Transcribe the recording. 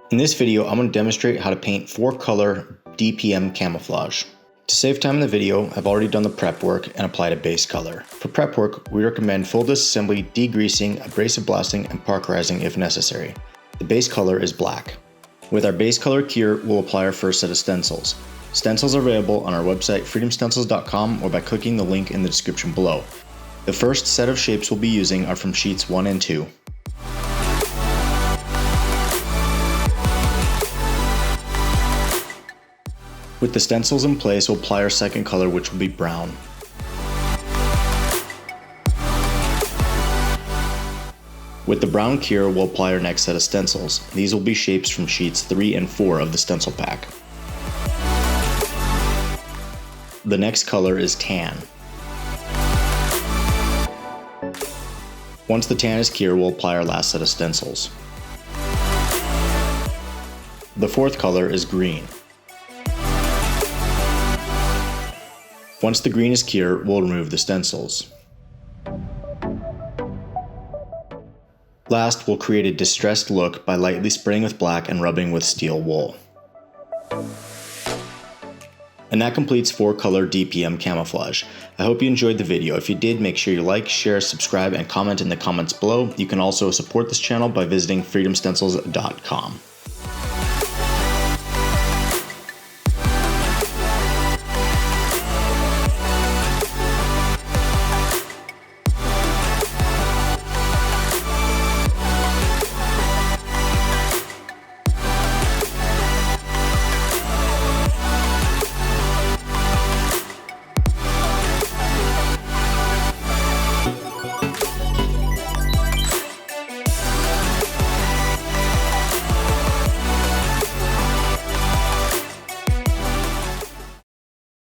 In this video, I'm going to demonstrate how to paint 4-color DPM Camouflage. To save time in the video, I've already done the prep work and applied a base color. For prep work, we recommend full disassembly, degreasing, abrasive blasting, and parkerizing if necessary. The base color is black. With our base color cure, we'll apply our first set of stencils. Stencils are available on our website freedomstencils.com or by clicking the link in the description below. The first set of shapes we'll be using are from sheets 1 and 2. With the stencils in place, we'll apply our second color, which will be brown. With the brown cure, we'll apply our next set of stencils. These will be shapes from sheets 3 and 4 of the stencil pack. The next color is tan. Once the tan is cure, we'll apply our last set of stencils. The fourth color is green. Once the green is cure, we'll remove the stencils. Last, we'll create a distressed look by lightly spraying with black and rubbing with steel wool. And that completes 4-color DPM Camouflage. I hope you enjoyed the video. If you did, make sure you like, share, subscribe, and comment in the comments below. You can also support this channel by visiting freedomstencils.com.